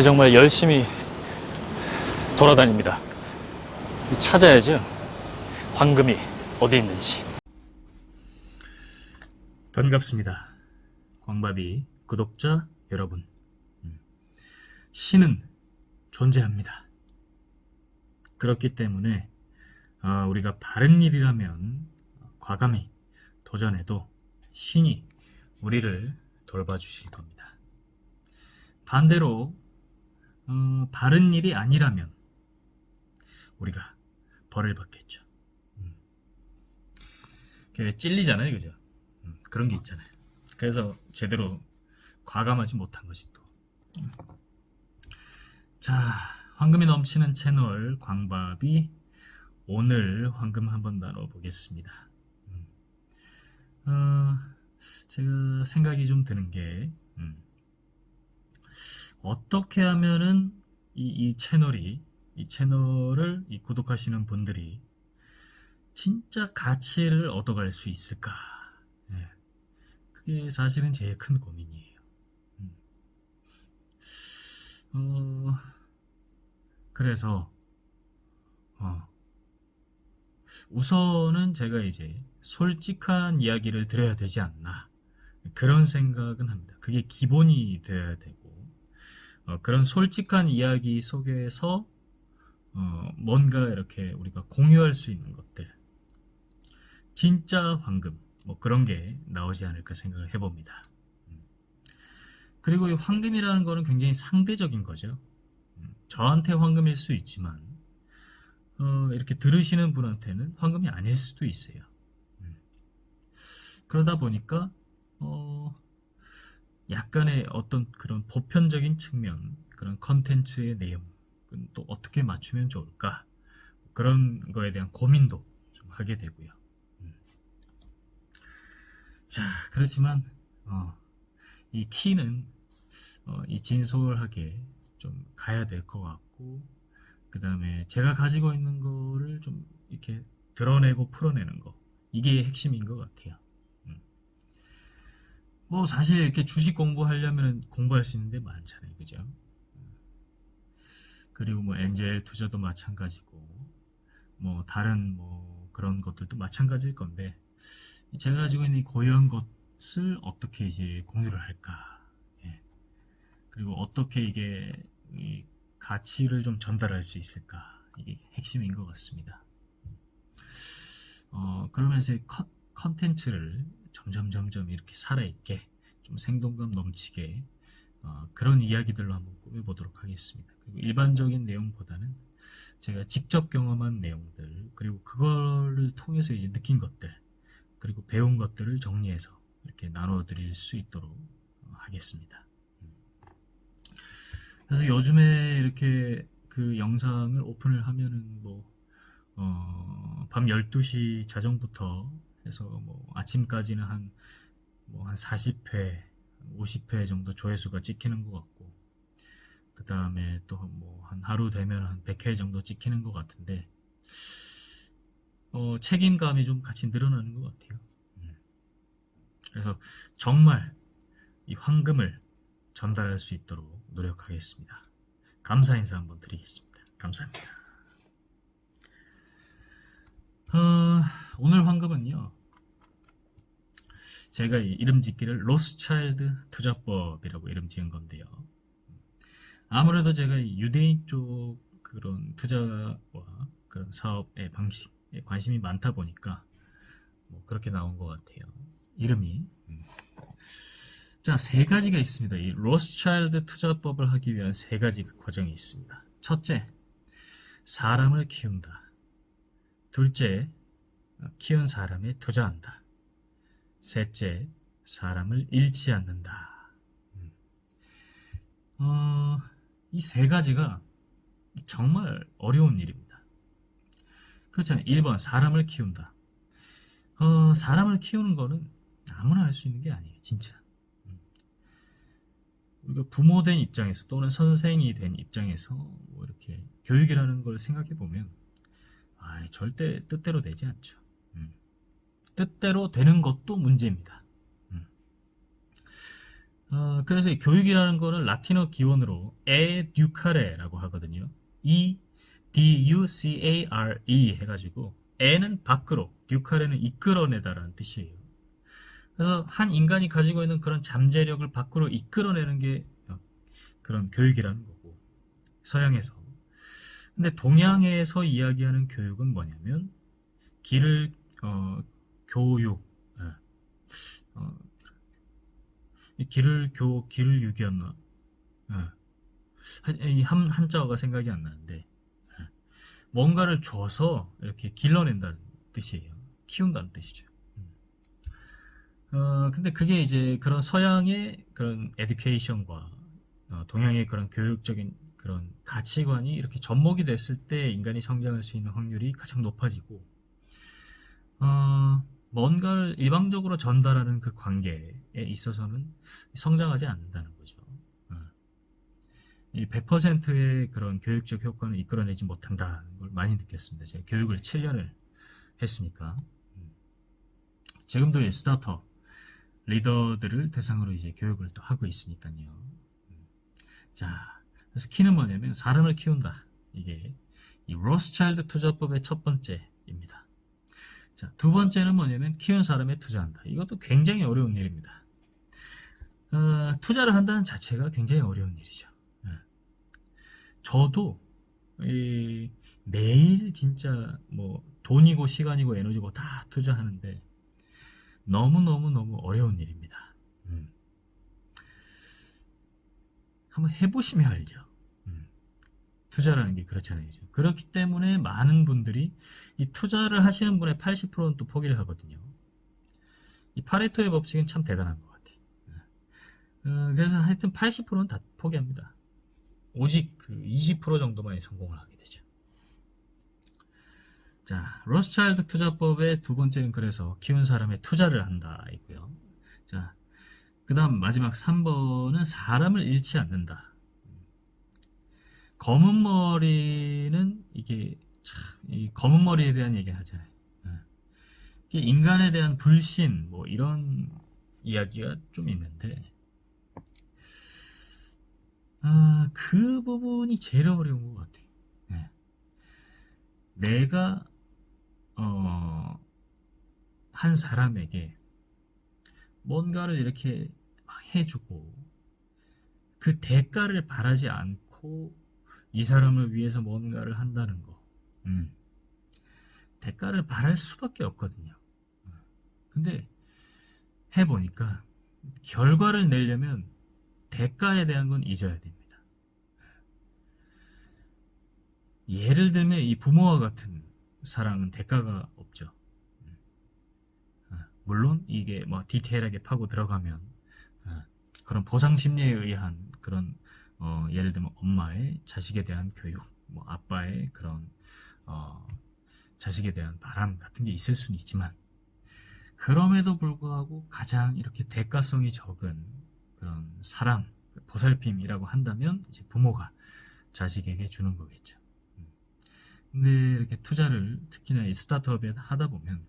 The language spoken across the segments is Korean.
정말 열심히 돌아다닙니다. 찾아야죠. 황금이 어디 있는지. 반갑습니다. 광바비 구독자 여러분. 신은 존재합니다. 그렇기 때문에 우리가 바른 일이라면 과감히 도전해도 신이 우리를 돌봐주실 겁니다. 반대로 바른 일이 아니라면 우리가 벌을 받겠죠. 찔리잖아요, 그죠? 그런 게 있잖아요. 그래서 제대로 과감하지 못한 것이 또. 자, 황금이 넘치는 채널 광바비, 오늘 황금 한번 나눠보겠습니다. 제가 생각이 좀 드는 게 어떻게 하면은 이 채널을 구독하시는 분들이 진짜 가치를 얻어갈 수 있을까? 네. 그게 사실은 제일 큰 고민이에요. 그래서 우선은 제가 이제 솔직한 이야기를 드려야 되지 않나, 그런 생각은 합니다. 그게 기본이 되어야 되고, 그런 솔직한 이야기 속에서 뭔가 이렇게 우리가 공유할 수 있는 것들, 진짜 황금, 뭐 그런 게 나오지 않을까 생각을 해봅니다. 그리고 이 황금이라는 거는 굉장히 상대적인 거죠. 저한테 황금일 수 있지만 이렇게 들으시는 분한테는 황금이 아닐 수도 있어요. 그러다 보니까 약간의 어떤 그런 보편적인 측면, 그런 컨텐츠의 내용은 또 어떻게 맞추면 좋을까, 그런 거에 대한 고민도 좀 하게 되고요. 자, 그렇지만 이 키는 이 진솔하게 좀 가야 될 것 같고, 그 다음에 제가 가지고 있는 거를 좀 이렇게 드러내고 풀어내는 거, 이게 핵심인 것 같아요. 뭐 사실 이렇게 주식 공부하려면 공부할 수 있는 데 많잖아요, 그죠? 그리고 뭐 엔젤 투자도 마찬가지고, 뭐 다른 뭐 그런 것들도 마찬가지일 건데, 제가 가지고 있는 이 고유한 것을 어떻게 이제 공유를 할까, 예. 그리고 어떻게 이게 이 가치를 좀 전달할 수 있을까, 이게 핵심인 것 같습니다. 그러면서 컨텐츠를 점점 이렇게 살아있게, 좀 생동감 넘치게, 그런 이야기들로 한번 꾸며보도록 하겠습니다. 그리고 일반적인 내용보다는 제가 직접 경험한 내용들, 그리고 그거를 통해서 이제 느낀 것들, 그리고 배운 것들을 정리해서 이렇게 나눠드릴 수 있도록 하겠습니다. 그래서 요즘에 이렇게 그 영상을 오픈을 하면은 밤 12시 자정부터 해서 뭐 아침까지는 한 40회, 50회 정도 조회수가 찍히는 것 같고, 그 다음에 또 뭐 한 하루 되면 한 100회 정도 찍히는 것 같은데, 책임감이 좀 같이 늘어나는 것 같아요. 그래서 정말 이 황금을 전달할 수 있도록 노력하겠습니다. 감사 인사 한번 드리겠습니다. 감사합니다. 오늘 황금은요, 제가 이 이름 짓기를 로스차일드 투자법이라고 이름 지은 건데요. 아무래도 제가 이 유대인 쪽 그런 투자와 그런 사업의 방식에 관심이 많다 보니까 뭐 그렇게 나온 것 같아요. 이름이. 자, 세 가지가 있습니다. 이 로스차일드 투자법을 하기 위한 세 가지 과정이 있습니다. 첫째, 사람을 키운다. 둘째, 키운 사람에 투자한다. 셋째, 사람을 잃지 않는다. 이 세 가지가 정말 어려운 일입니다. 그렇잖아요. 1번, 사람을 키운다. 사람을 키우는 거는 아무나 할 수 있는 게 아니에요, 진짜. 우리가 부모 된 입장에서, 또는 선생이 된 입장에서 뭐 이렇게 교육이라는 걸 생각해 보면 절대 뜻대로 되지 않죠. 뜻대로 되는 것도 문제입니다. 그래서 이 교육이라는 거는 라틴어 기원으로 educare라고 하거든요. E-D-U-C-A-R-E 해가지고 에는 밖으로, ducare는 이끌어내다라는 뜻이에요. 그래서 한 인간이 가지고 있는 그런 잠재력을 밖으로 이끌어내는 게 그런 교육이라는 거고, 서양에서. 근데 동양에서 이야기하는 교육은 뭐냐면 길을 교육, 어, 길을 육이었나? 한자어가 생각이 안 나는데 뭔가를 줘서 이렇게 길러낸다는 뜻이에요. 키운다는 뜻이죠. 근데 그게 이제 그런 서양의 그런 에듀케이션과 동양의 그런 교육적인 그런 가치관이 이렇게 접목이 됐을 때 인간이 성장할 수 있는 확률이 가장 높아지고, 뭔가를 일방적으로 전달하는 그 관계에 있어서는 성장하지 않는다는 거죠. 이 100%의 그런 교육적 효과는 이끌어내지 못한다는 걸 많이 느꼈습니다. 제가 교육을 7년을 했으니까. 지금도 이 스타터 리더들을 대상으로 이제 교육을 또 하고 있으니까요. 자, 그래서 키는 뭐냐면 사람을 키운다. 이게 이 로스차일드 투자법의 첫 번째입니다. 자, 두 번째는 뭐냐면 키운 사람에 투자한다. 이것도 굉장히 어려운 일입니다. 투자를 한다는 자체가 굉장히 어려운 일이죠. 저도 매일 진짜 뭐 돈이고 시간이고 에너지고 다 투자하는데 너무너무너무 어려운 일입니다. 한번 해보시면 알죠. 투자라는 게 그렇잖아요. 그렇기 때문에 많은 분들이 이 투자를 하시는 분의 80%는 또 포기를 하거든요. 이 파레토의 법칙은 참 대단한 것 같아요. 그래서 하여튼 80%는 다 포기합니다. 오직 그 20% 정도만이 성공을 하게 되죠. 자, 로스차일드 투자법의 두 번째는 그래서 키운 사람의 투자를 한다 있고요. 자, 그 다음 마지막 3번은 사람을 잃지 않는다. 검은 머리는 이게 참, 이 검은 머리에 대한 얘기 하잖아요. 인간에 대한 불신, 뭐 이런 이야기가 좀 있는데, 그 부분이 제일 어려운 것 같아요. 네. 내가 한 사람에게 뭔가를 이렇게 해주고 그 대가를 바라지 않고 이 사람을 위해서 뭔가를 한다는 거. 대가를 바랄 수밖에 없거든요. 근데 해보니까 결과를 내려면 대가에 대한 건 잊어야 됩니다. 예를 들면 이 부모와 같은 사랑은 대가가 없죠. 물론 이게 뭐 디테일하게 파고 들어가면 그런 보상 심리에 의한 그런 예를 들면 엄마의 자식에 대한 교육, 뭐 아빠의 그런 자식에 대한 바람 같은 게 있을 수는 있지만, 그럼에도 불구하고 가장 이렇게 대가성이 적은 그런 사랑, 보살핌이라고 한다면 이제 부모가 자식에게 주는 거겠죠. 근데 이렇게 투자를 특히나 이 스타트업에 하다 보면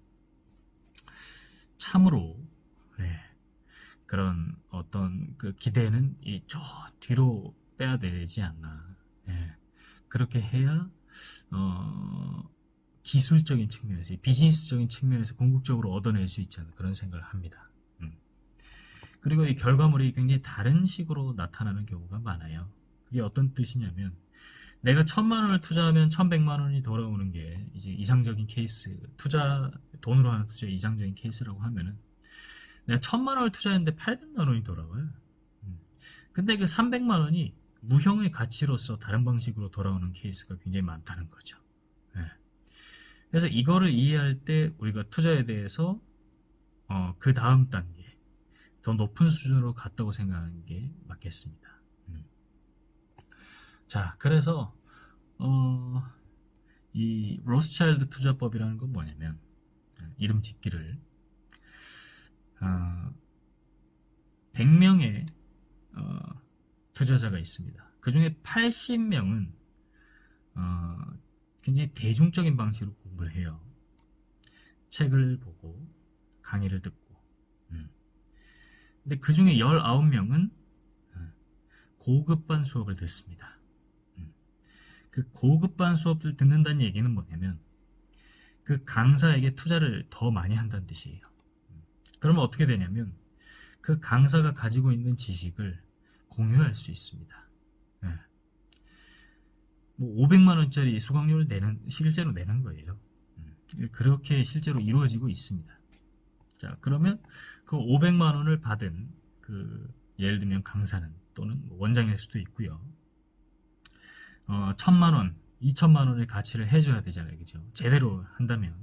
참으로 그런 어떤 그 기대는 저 뒤로 빼야 되지 않나. 그렇게 해야 기술적인 측면에서, 비즈니스적인 측면에서 궁극적으로 얻어낼 수 있지 않나, 그런 생각을 합니다. 그리고 이 결과물이 굉장히 다른 식으로 나타나는 경우가 많아요. 그게 어떤 뜻이냐면, 내가 1,000만 원을 투자하면 1,100만 원이 돌아오는 게 이제 이상적인 케이스, 돈으로 하는 투자 이상적인 케이스라고 하면은, 내가 1,000만 원을 투자했는데 800만 원이 돌아와요. 근데 그 300만 원이 무형의 가치로서 다른 방식으로 돌아오는 케이스가 굉장히 많다는 거죠. 그래서 이거를 이해할 때 우리가 투자에 대해서 그 다음 단계, 더 높은 수준으로 갔다고 생각하는 게 맞겠습니다. 자, 그래서 이 로스차일드 투자법이라는 건 뭐냐면, 이름 짓기를 100명의 투자자가 있습니다. 그 중에 80명은 굉장히 대중적인 방식으로 공부를 해요. 책을 보고 강의를 듣고. 근데 그 중에 19명은 고급반 수업을 듣습니다. 그 고급반 수업을 듣는다는 얘기는 뭐냐면 그 강사에게 투자를 더 많이 한다는 뜻이에요. 그러면 어떻게 되냐면 그 강사가 가지고 있는 지식을 공유할 수 있습니다. 네. 뭐 500만 원짜리 수강료를 실제로 내는 거예요. 그렇게 실제로 이루어지고 있습니다. 자, 그러면 그 500만 원을 받은 그 예를 들면 강사는 또는 원장일 수도 있고요. 1000만 원, 2000만 원의 가치를 해줘야 되잖아요. 그죠? 제대로 한다면.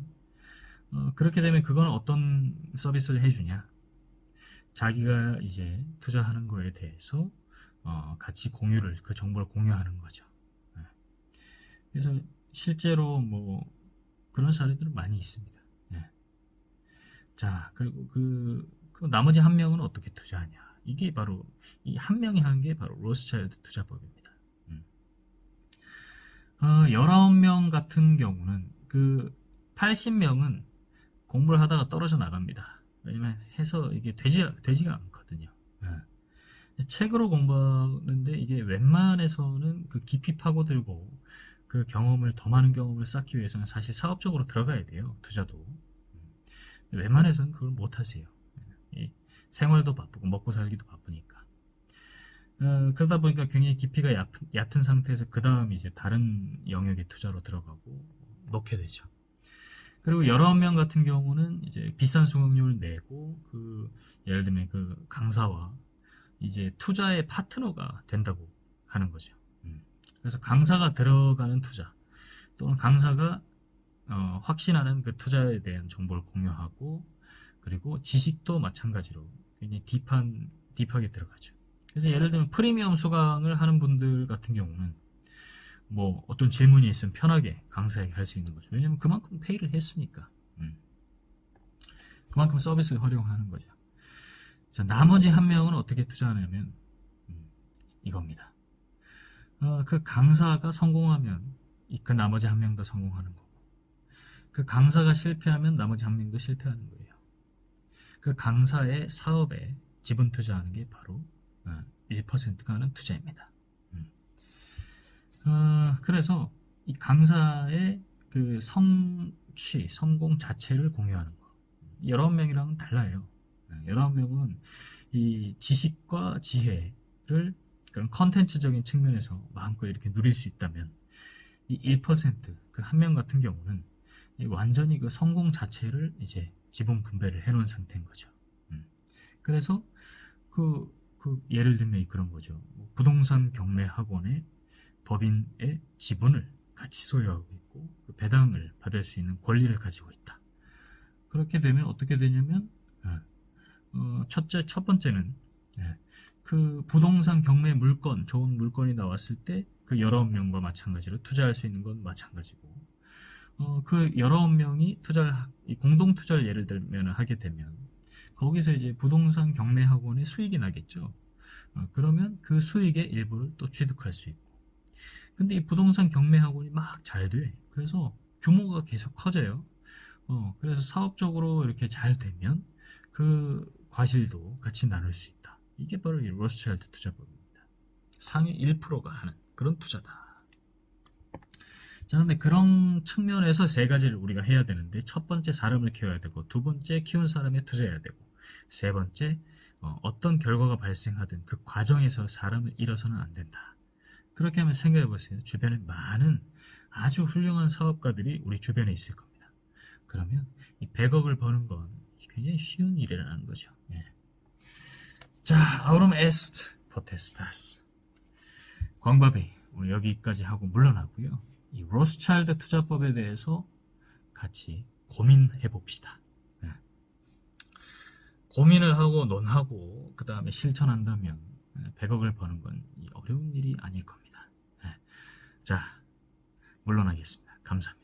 그렇게 되면 그건 어떤 서비스를 해주냐? 자기가 이제 투자하는 거에 대해서 같이 그 정보를 공유하는 거죠. 네. 그래서 실제로 뭐 그런 사례들은 많이 있습니다. 네. 자, 그리고 그 나머지 한 명은 어떻게 투자하냐? 이게 바로 이 한 명이 하는 게 바로 로스차일드 투자법입니다. 19명 같은 경우는 그 80명은 공부를 하다가 떨어져 나갑니다. 왜냐면 해서 이게 되지가 않거든요. 네. 책으로 공부하는데 이게 웬만해서는 그 깊이 파고들고 그 더 많은 경험을 쌓기 위해서는 사실 사업적으로 들어가야 돼요. 투자도. 웬만해서는 그걸 못 하세요. 생활도 바쁘고 먹고 살기도 바쁘니까. 그러다 보니까 굉장히 깊이가 얕은 상태에서 그 다음 이제 다른 영역의 투자로 들어가고 놓게 되죠. 그리고 19명 같은 경우는 이제 비싼 수강료를 내고 예를 들면 그 강사와 이제 투자의 파트너가 된다고 하는 거죠. 그래서 강사가 들어가는 투자 또는 강사가 확신하는 그 투자에 대한 정보를 공유하고 그리고 지식도 마찬가지로 굉장히 딥하게 들어가죠. 그래서 예를 들면 프리미엄 수강을 하는 분들 같은 경우는 뭐 어떤 질문이 있으면 편하게 강사에게 할 수 있는 거죠. 왜냐면 그만큼 페이를 했으니까. 그만큼 서비스를 활용하는 거죠. 자, 나머지 한 명은 어떻게 투자하냐면 이겁니다. 그 강사가 성공하면 그 나머지 한 명도 성공하는 거고 그 강사가 실패하면 나머지 한 명도 실패하는 거예요. 그 강사의 사업에 지분 투자하는 게 바로 1%가 하는 투자입니다. 그래서 이 강사의 그 성공 자체를 공유하는 거. 19명이랑은 달라요. 19명은 이 지식과 지혜를 그런 컨텐츠적인 측면에서 마음껏 이렇게 누릴 수 있다면 이 1%, 그 한 명 같은 경우는 완전히 그 성공 자체를 이제 지분 분배를 해놓은 상태인 거죠. 그래서 예를 들면 그런 거죠. 부동산 경매 학원의 법인의 지분을 같이 소유하고 있고 그 배당을 받을 수 있는 권리를 가지고 있다. 그렇게 되면 어떻게 되냐면 첫 번째는 그 부동산 경매 물건, 좋은 물건이 나왔을 때 그 19명과 마찬가지로 투자할 수 있는 건 마찬가지고 그 19명이 공동 투자를 예를 들면 하게 되면 거기서 이제 부동산 경매 학원의 수익이 나겠죠. 그러면 그 수익의 일부를 또 취득할 수 있고 근데 이 부동산 경매 학원이 막 잘 돼. 그래서 규모가 계속 커져요. 그래서 사업적으로 이렇게 잘 되면 그 과실도 같이 나눌 수 있다. 이게 바로 이 로스차일드 투자법입니다. 상위 1%가 하는 그런 투자다. 자, 근데 그런 측면에서 세 가지를 우리가 해야 되는데 첫 번째 사람을 키워야 되고 두 번째 키운 사람에 투자해야 되고 세 번째 어떤 결과가 발생하든 그 과정에서 사람을 잃어서는 안 된다. 그렇게 하면 생각해 보세요. 주변에 많은 아주 훌륭한 사업가들이 우리 주변에 있을 겁니다. 그러면 이 100억을 버는 건 굉장히 쉬운 일이라는 거죠. 예. 자, aurum est potestas. 광밥이 오늘 여기까지 하고 물러나고요. 이 로스차일드 투자법에 대해서 같이 고민해 봅시다. 예. 고민을 하고 논하고 그 다음에 실천한다면 100억을 버는 건 어려운 일이 아닐 겁니다. 자, 물러나겠습니다. 감사합니다.